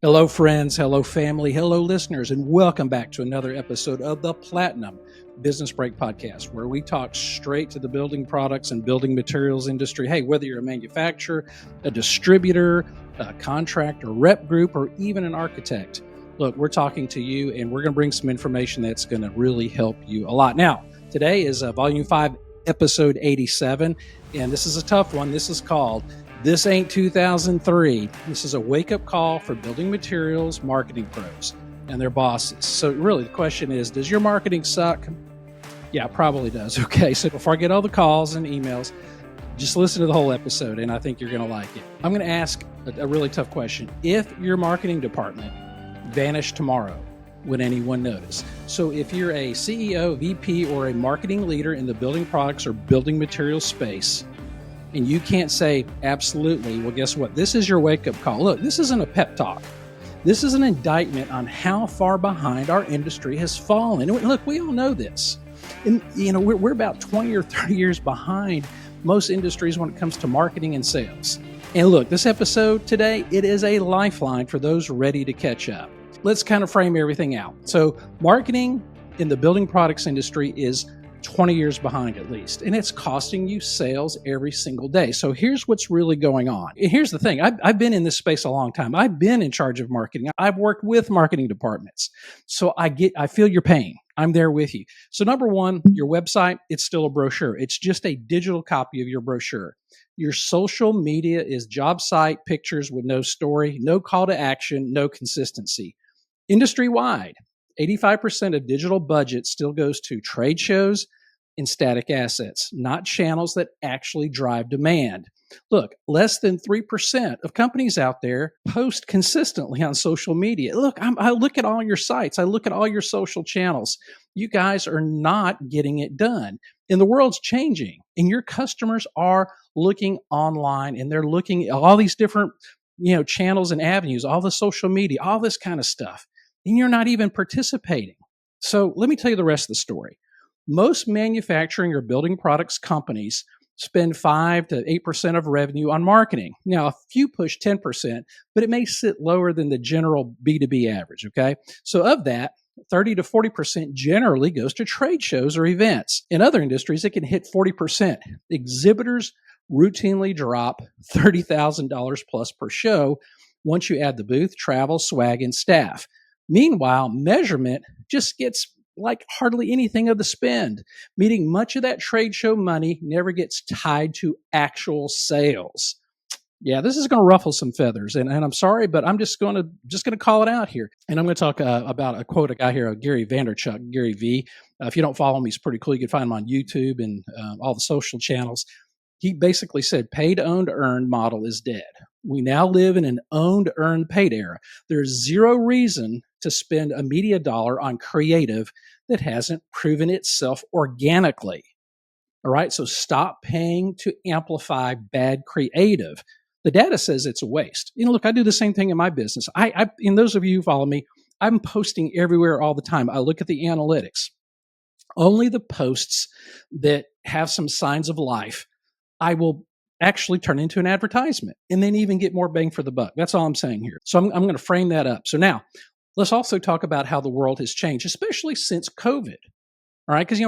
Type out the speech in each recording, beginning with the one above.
Hello, friends. Hello, family. Hello, listeners, and welcome back to another episode of the Platinum Business Break Podcast, where we talk straight to the building products and building materials industry. Hey, whether you're a manufacturer, a distributor, a contractor, rep group, or even an architect, look, we're talking to you, and we're going to bring some information that's going to really help you a lot. Now, today is Volume 5, Episode 87, and this is a tough one. This is called This Ain't 2003. This is a wake-up call for building materials marketing pros and their bosses. So really, the question is, does your marketing suck? Yeah, it probably does. Okay, so before I get all the calls and emails, just listen to the whole episode, and I think you're going to like it. I'm going to ask a really tough question. If your marketing department vanished tomorrow, would anyone notice? So if you're a CEO, VP, or a marketing leader in the building products or building materials space, and you can't say absolutely, well, guess what? This is your wake-up call. Look, this isn't a pep talk. This is an indictment on how far behind our industry has fallen. And look, we all know this. And, we're about 20 or 30 years behind most industries when it comes to marketing and sales. And look, this episode today, it is a lifeline for those ready to catch up. Let's kind of frame everything out. So marketing in the building products industry is 20 years behind at least, and it's costing you sales every single day. So here's what's really going on. And here's the thing. I've been in this space a long time. I've been in charge of marketing. I've worked with marketing departments. So I feel your pain. I'm there with you. So number one, your website, it's still a brochure. It's just a digital copy of your brochure. Your social media is job site pictures with no story, no call to action, no consistency. Industry-wide, 85% of digital budget still goes to trade shows and static assets, not channels that actually drive demand. Look, less than 3% of companies out there post consistently on social media. Look, I look at all your sites. I look at all your social channels. You guys are not getting it done. And the world's changing, and your customers are looking online, and they're looking at all these different channels and avenues, all the social media, all this kind of stuff. And you're not even participating. So let me tell you the rest of the story. Most manufacturing or building products companies spend 5 to 8% of revenue on marketing. Now, a few push 10%, but it may sit lower than the general B2B average, okay? So of that, 30 to 40% generally goes to trade shows or events. In other industries, it can hit 40%. Exhibitors routinely drop $30,000 plus per show once you add the booth, travel, swag, and staff. Meanwhile, measurement just gets like hardly anything of the spend, meaning much of that trade show money never gets tied to actual sales. Yeah, this is going to ruffle some feathers, and I'm sorry, but I'm just going to call it out here. And I'm going to talk about a quote, a guy here, Gary Vaynerchuk, Gary V. If you don't follow him, he's pretty cool. You can find him on YouTube and all the social channels. He basically said, paid, owned, earned model is dead. We now live in an owned, earned, paid era. There's zero reason to spend a media dollar on creative that hasn't proven itself organically. All right, so stop paying to amplify bad creative. The data says it's a waste. Look, I do the same thing in my business. And those of you who follow me, I'm posting everywhere all the time. I look at the analytics. Only the posts that have some signs of life, I will actually turn into an advertisement and then even get more bang for the buck. That's all I'm saying here. So I'm going to frame that up. So now let's also talk about how the world has changed, especially since COVID. All right. Because,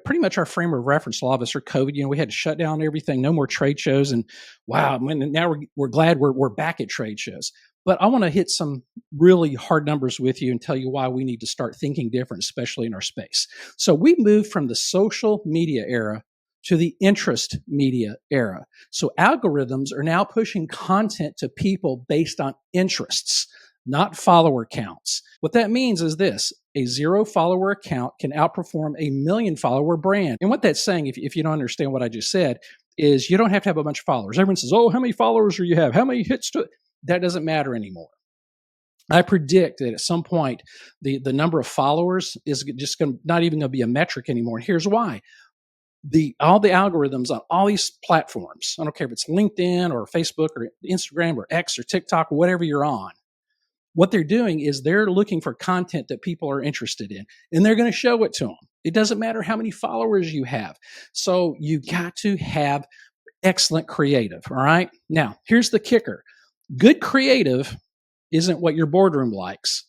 pretty much our frame of reference, a lot of us are COVID. We had to shut down everything, no more trade shows. And wow, now we're glad we're back at trade shows. But I want to hit some really hard numbers with you and tell you why we need to start thinking different, especially in our space. So we moved from the social media era to the interest media era. So algorithms are now pushing content to people based on interests, not follower counts. What that means is this: a 0 follower account can outperform a 1 million follower brand. And what that's saying, if you don't understand what I just said, is you don't have to have a bunch of followers. Everyone says, oh, how many followers do you have? How many hits to it? That doesn't matter anymore. I predict that at some point, the number of followers is just not even going to be a metric anymore. Here's why. All the algorithms on all these platforms, I don't care if it's LinkedIn or Facebook or Instagram or X or TikTok, or whatever you're on, what they're doing is they're looking for content that people are interested in, and they're going to show it to them. It doesn't matter how many followers you have. So you got to have excellent creative, all right? Now, here's the kicker. Good creative isn't what your boardroom likes.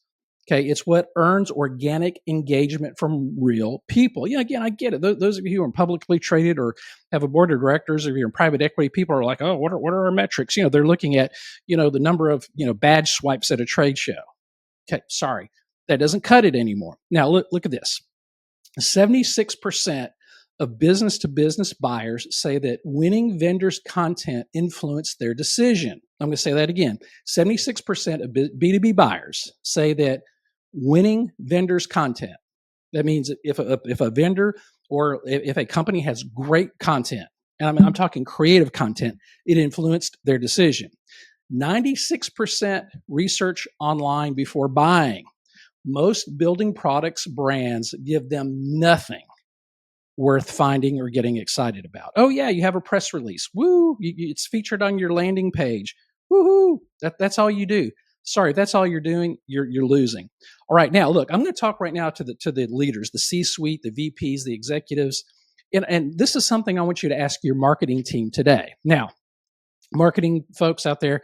Okay, it's what earns organic engagement from real people. Yeah, again, I get it. Those of you who are publicly traded or have a board of directors, or you're in private equity, people are like, oh, what are our metrics? They're looking at, the number of, badge swipes at a trade show. Okay, sorry, that doesn't cut it anymore. Now look at this. 76% of business to business buyers say that winning vendors' content influenced their decision. I'm going to say that again. 76% of B2B buyers say that winning vendors' content. That means if a vendor or if a company has great content, and I'm talking creative content, it influenced their decision. 96% research online before buying. Most building products brands give them nothing worth finding or getting excited about. Oh yeah, you have a press release. Woo! It's featured on your landing page. Woohoo! That's all you do. Sorry, if that's all you're doing, you're losing. All right, now look, I'm going to talk right now to the leaders, the C-suite, the VPs, the executives, and this is something I want you to ask your marketing team today. Now, marketing folks out there,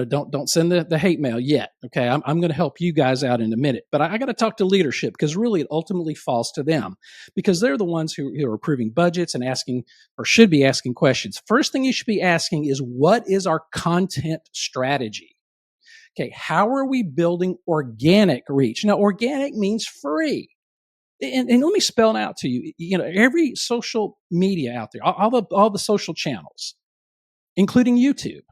don't send the hate mail yet. Okay, I'm going to help you guys out in a minute, but I got to talk to leadership, because really it ultimately falls to them, because they're the ones who are approving budgets and asking, or should be asking, questions. First thing you should be asking is, what is our content strategy? Okay, how are we building organic reach? Now, organic means free. And let me spell it out to you. Every social media out there, all the social channels, including YouTube,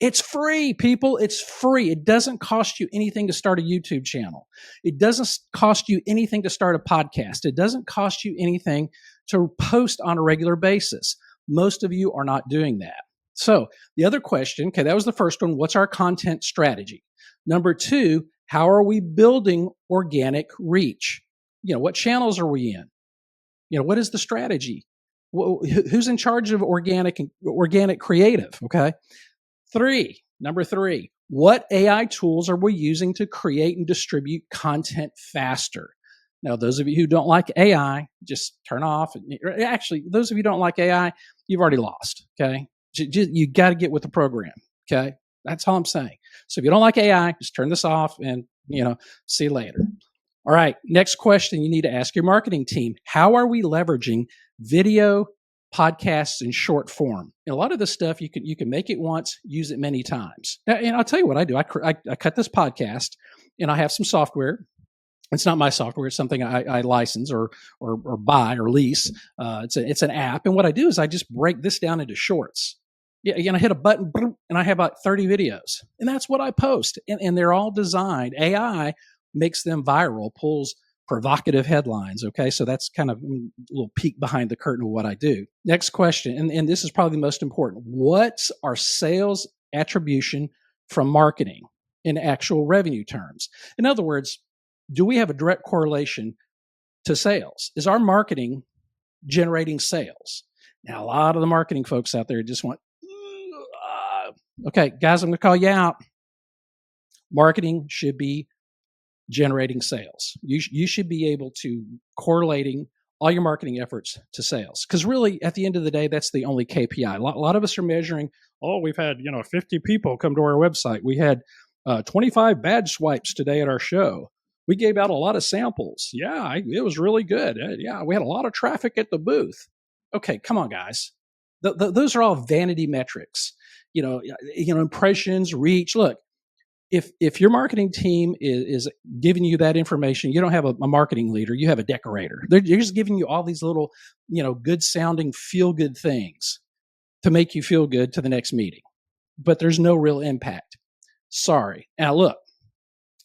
it's free, people. It's free. It doesn't cost you anything to start a YouTube channel. It doesn't cost you anything to start a podcast. It doesn't cost you anything to post on a regular basis. Most of you are not doing that. So the other question, okay, that was the first one. What's our content strategy? Number two, how are we building organic reach? What channels are we in? What is the strategy? Who's in charge of organic creative? Okay. Number three, what AI tools are we using to create and distribute content faster? Now, those of you who don't like AI, just turn off. Actually, those of you who don't like AI, you've already lost. Okay. You got to get with the program. Okay. That's all I'm saying. So if you don't like AI, just turn this off and, see you later. All right. Next question you need to ask your marketing team. How are we leveraging video, podcasts in short form? And a lot of this stuff you can make it once, use it many times. And I'll tell you what I do. I cut this podcast, and I have some software. It's not my software. It's something I license or buy or lease. It's an app, and what I do is I just break this down into shorts. Yeah, I hit a button, and I have about 30 videos, and that's what I post. And they're all designed. AI makes them viral, pulls provocative headlines. Okay, so that's kind of a little peek behind the curtain of what I do. Next question, and this is probably the most important. What's our sales attribution from marketing in actual revenue terms? In other words, do we have a direct correlation to sales? Is our marketing generating sales? Now, a lot of the marketing folks out there just want, okay, guys, I'm going to call you out. Marketing should be generating sales. You should be able to correlating all your marketing efforts to sales, because really at the end of the day, that's the only KPI. A lot of us are measuring, we've had 50 people come to our website. We had 25 badge swipes today at our show. We gave out a lot of samples. Yeah, it was really good. Yeah, we had a lot of traffic at the booth. Okay, come on, guys. Those are all vanity metrics. Impressions, reach. Look, if your marketing team is giving you that information, you don't have a marketing leader, you have a decorator. They're just giving you all these little, good sounding, feel good things to make you feel good to the next meeting, but there's no real impact. Sorry. Now look,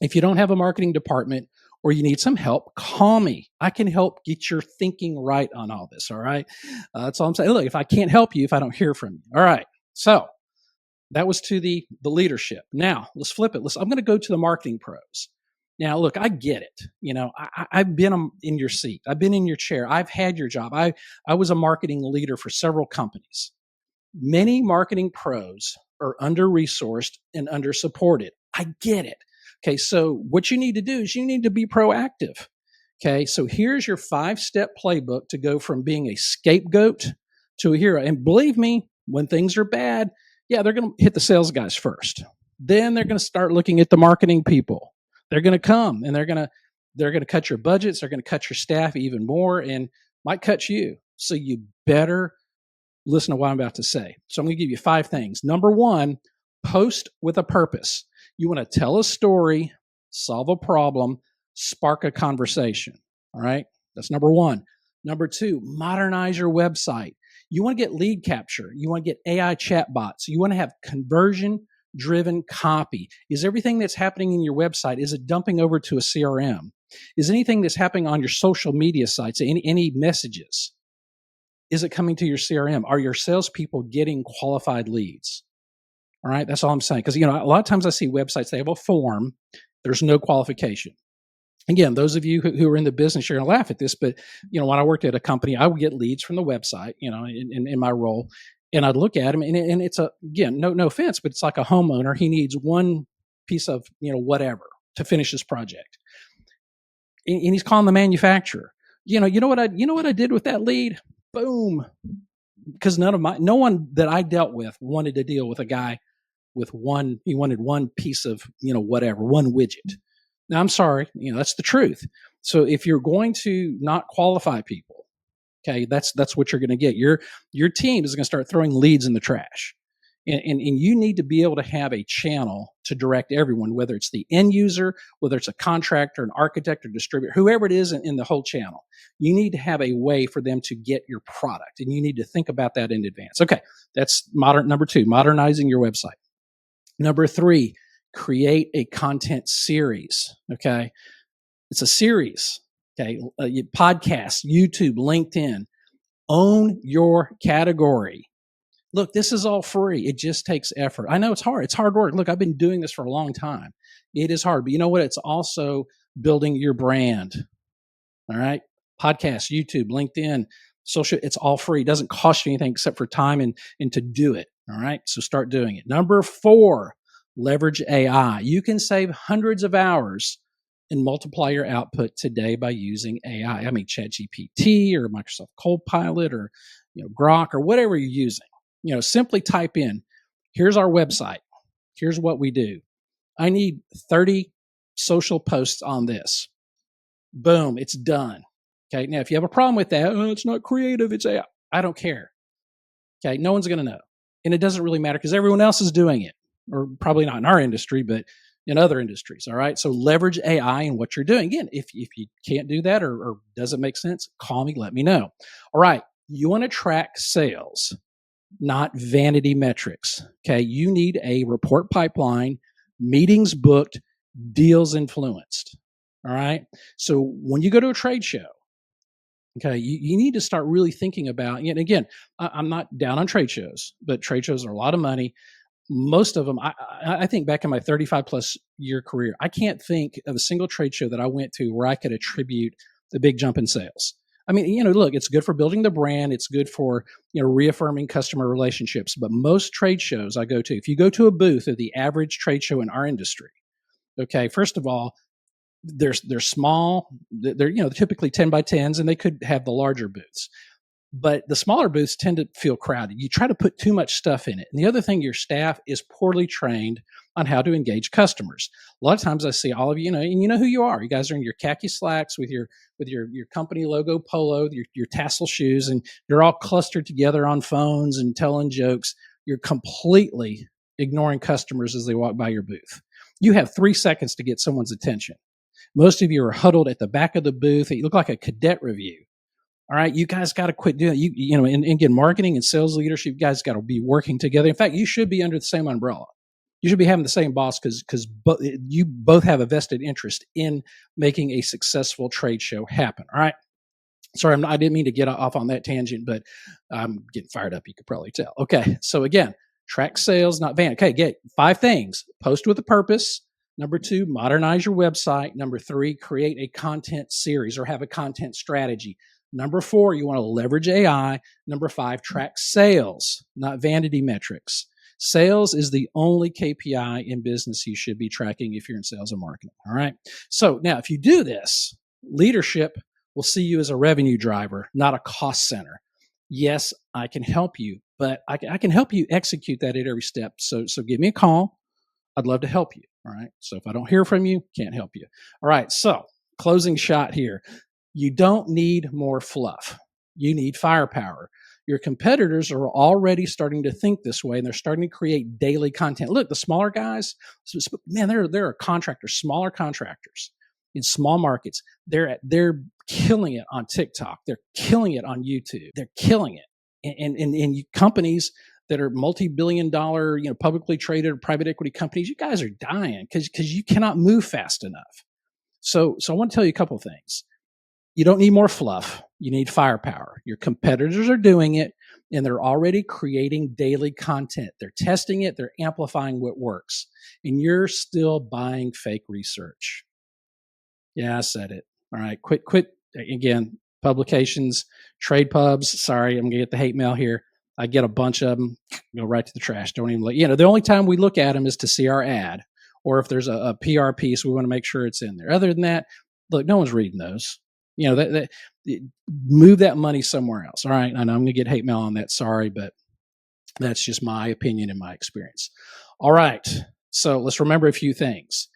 if you don't have a marketing department or you need some help, call me. I can help get your thinking right on all this. All right. That's all I'm saying. Look, if I can't help you, if I don't hear from you. All right. So that was to the leadership. Now let's flip it. I'm going to go to the marketing pros. Now, look, I get it. I've been in your seat. I've been in your chair. I've had your job. I was a marketing leader for several companies. Many marketing pros are under-resourced and under-supported. I get it. Okay, so what you need to do is you need to be proactive. Okay, so here's your 5-step playbook to go from being a scapegoat to a hero. And believe me, when things are bad, yeah, they're going to hit the sales guys first. Then they're going to start looking at the marketing people. They're going to come and they're going to cut your budgets. They're going to cut your staff even more and might cut you. So you better listen to what I'm about to say. So I'm going to give you 5 things. Number 1, post with a purpose. You want to tell a story, solve a problem, spark a conversation. All right. That's number 1. Number 2, modernize your website. You want to get lead capture. You want to get AI chatbots. You want to have conversion driven copy. Is everything that's happening in your website, is it dumping over to a CRM? Is anything that's happening on your social media sites, any messages, is it coming to your CRM? Are your salespeople getting qualified leads? All right. That's all I'm saying. Because, a lot of times I see websites, they have a form. There's no qualification. Again, those of you who are in the business, you're going to laugh at this, but, when I worked at a company, I would get leads from the website, in my role, and I'd look at them, and it's again, no offense, but it's like a homeowner. He needs one piece of, whatever to finish his project. And he's calling the manufacturer. You know what I did with that lead? Boom. Because no one that I dealt with wanted to deal with a guy with he wanted one piece of, whatever, one widget. Now, I'm sorry, that's the truth. So if you're going to not qualify people, okay, that's what you're going to get. Your team is going to start throwing leads in the trash. And you need to be able to have a channel to direct everyone, whether it's the end user, whether it's a contractor, an architect, or distributor, whoever it is in the whole channel. You need to have a way for them to get your product, and you need to think about that in advance. Okay, that's number 2, modernizing your website. Number 3, create a content series. Okay, it's a series. Okay, podcast, YouTube, LinkedIn. Own your category. Look, this is all free. It just takes effort. I know it's hard. It's hard work. Look, I've been doing this for a long time. It is hard, but you know what? It's also building your brand. All right. Podcast, YouTube, LinkedIn, social, it's all free. It doesn't cost you anything except for time and to do it. All right. So start doing it. Number 4, leverage AI. You can save hundreds of hours and multiply your output today by using AI. I mean, ChatGPT or Microsoft Copilot or, Grok or whatever you're using. Simply type in, here's our website. Here's what we do. I need 30 social posts on this. Boom, it's done. Okay. Now, if you have a problem with that, it's not creative, it's AI. I don't care. Okay. No one's going to know. And it doesn't really matter because everyone else is doing it, or probably not in our industry, but in other industries. All right. So leverage AI in what you're doing. Again, if you can't do that or doesn't make sense, call me, let me know. All right. You want to track sales, not vanity metrics. Okay. You need a report pipeline, meetings booked, deals influenced. All right. So when you go to a trade show, okay, you need to start really thinking about, and again, I'm not down on trade shows, but trade shows are a lot of money. Most of them, I think back in my 35 plus year career, I can't think of a single trade show that I went to where I could attribute the big jump in sales. I mean, look, it's good for building the brand. It's good for, reaffirming customer relationships. But most trade shows I go to, if you go to a booth at the average trade show in our industry, okay, first of all, they're small. They're, typically 10 by 10s, and they could have the larger booths. But the smaller booths tend to feel crowded. You try to put too much stuff in it. And the other thing, your staff is poorly trained on how to engage customers. A lot of times I see all of you, and you know who you are. You guys are in your khaki slacks with your company logo polo, your tassel shoes, and you're all clustered together on phones and telling jokes. You're completely ignoring customers as they walk by your booth. You have 3 seconds to get someone's attention. Most of you are huddled at the back of the booth. You look like a cadet review. All right, you guys got to quit doing it. And again, marketing and sales leadership, you guys got to be working together. In fact, you should be under the same umbrella. You should be having the same boss because you both have a vested interest in making a successful trade show happen. All right. Sorry, I didn't mean to get off on that tangent, but I'm getting fired up. You could probably tell. Okay, so again, track sales, not van. Okay, get 5 things. Post with a purpose. Number 2, modernize your website. Number 3, create a content series or have a content strategy. Number 4, you want to leverage AI. Number 5, track sales, not vanity metrics. Sales is the only KPI in business you should be tracking if you're in sales and marketing. All right. So now if you do this, leadership will see you as a revenue driver, not a cost center. Yes, I can help you, but I can help you execute that at every step. So give me a call. I'd love to help you. All right. So if I don't hear from you, can't help you. All right. So closing shot here. You don't need more fluff. You need firepower. Your competitors are already starting to think this way, and they're starting to create daily content. Look, the smaller guys, man, there are contractors, smaller contractors in small markets. They're killing it on TikTok. They're killing it on YouTube. They're killing it. And companies that are multi-billion-dollar, publicly traded private equity companies, you guys are dying because you cannot move fast enough. So I want to tell you a couple of things. You don't need more fluff. You need firepower. Your competitors are doing it, and they're already creating daily content. They're testing it. They're amplifying what works. And you're still buying fake research. Yeah, I said it. All right, quit. Again, publications, trade pubs. Sorry, I'm going to get the hate mail here. I get a bunch of them, go right to the trash. Don't even look. The only time we look at them is to see our ad, or if there's a PR piece, we want to make sure it's in there. Other than that, look, no one's reading those. Move that money somewhere else. All right. I know I'm going to get hate mail on that. Sorry, but that's just my opinion and my experience. All right. So let's remember a few things.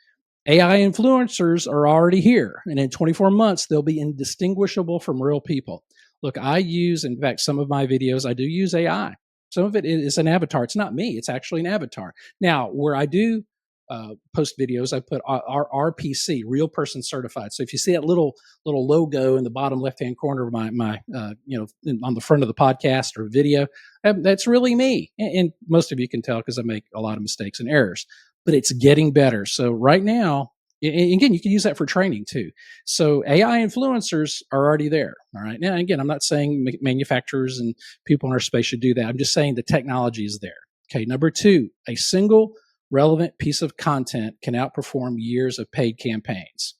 AI influencers are already here, and in 24 months, they'll be indistinguishable from real people. Look, in fact, some of my videos, I do use AI. Some of it is an avatar. It's not me. It's actually an avatar. Now, where I do post videos, I put RPC, real person certified. So if you see that little logo in the bottom left-hand corner of my on the front of the podcast or video, that's really me. And most of you can tell because I make a lot of mistakes and errors, but it's getting better. So right now, again, you can use that for training too. So AI influencers are already there. All right. Now, again, I'm not saying manufacturers and people in our space should do that. I'm just saying the technology is there. Okay. Number 2, a single relevant piece of content can outperform years of paid campaigns.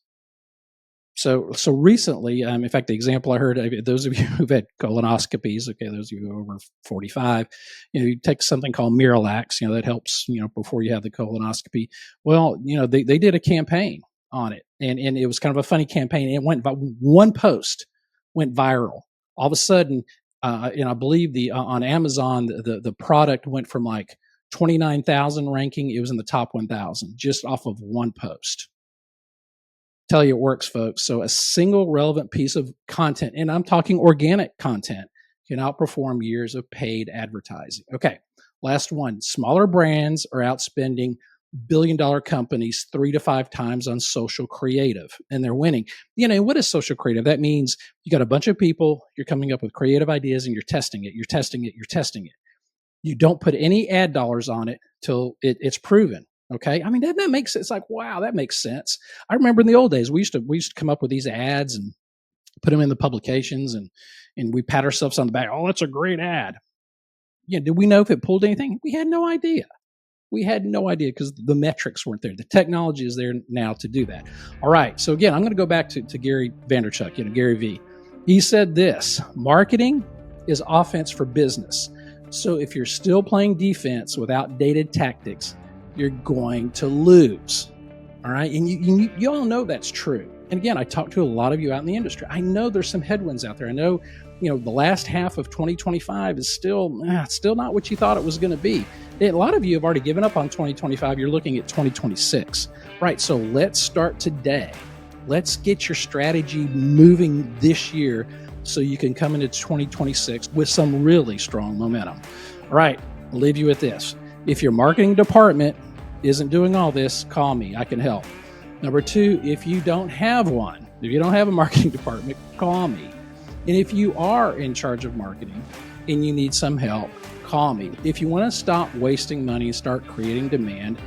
So recently, in fact, the example I heard, those of you who've had colonoscopies, okay, those of you who are over 45, you take something called Miralax, that helps, before you have the colonoscopy. Well, they did a campaign on it, and it was kind of a funny campaign. It went, one post went viral. All of a sudden, and I believe on Amazon, the product went from like 29,000 ranking. It was in the top 1,000 just off of one post. Tell you it works, folks. So a single relevant piece of content, and I'm talking organic content, can outperform years of paid advertising. Okay, last one. Smaller brands are outspending billion-dollar companies 3 to 5 times on social creative, and they're winning. What is social creative? That means you got a bunch of people, you're coming up with creative ideas, and you're testing it. You don't put any ad dollars on it till it's proven. Okay. I mean, doesn't that make sense? It's like, wow, that makes sense. I remember in the old days, we used to come up with these ads and put them in the publications, and we pat ourselves on the back. Oh, that's a great ad. Did we know if it pulled anything? We had no idea. Because the metrics weren't there. The technology is there now to do that. All right. So again, I'm going to go back to Gary Vaynerchuk, Gary V. He said this: marketing is offense for business. So if you're still playing defense with outdated tactics, you're going to lose. All right. And you all know that's true. And again, I talked to a lot of you out in the industry. I know there's some headwinds out there. I know, the last half of 2025 is still not what you thought it was going to be. A lot of you have already given up on 2025. You're looking at 2026. Right. So let's start today. Let's get your strategy moving this year so you can come into 2026 with some really strong momentum. All right. I'll leave you with this. If your marketing department isn't doing all this, call me. I can help. Number 2, if you don't have one, if you don't have a marketing department, call me. And if you are in charge of marketing and you need some help, call me. If you want to stop wasting money and start creating demand,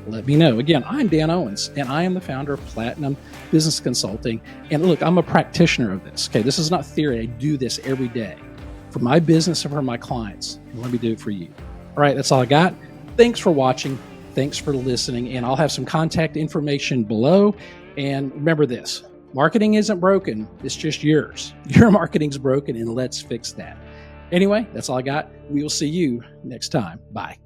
let me know. Again, I'm Dan Owens, and I am the founder of Platinum Business Consulting. And look, I'm a practitioner of this. Okay, this is not theory. I do this every day for my business and for my clients. And let me do it for you. All right, that's all I got. Thanks for watching. Thanks for listening. And I'll have some contact information below. And remember this: marketing isn't broken. It's just yours. Your marketing's broken, and let's fix that. Anyway, that's all I got. We will see you next time. Bye.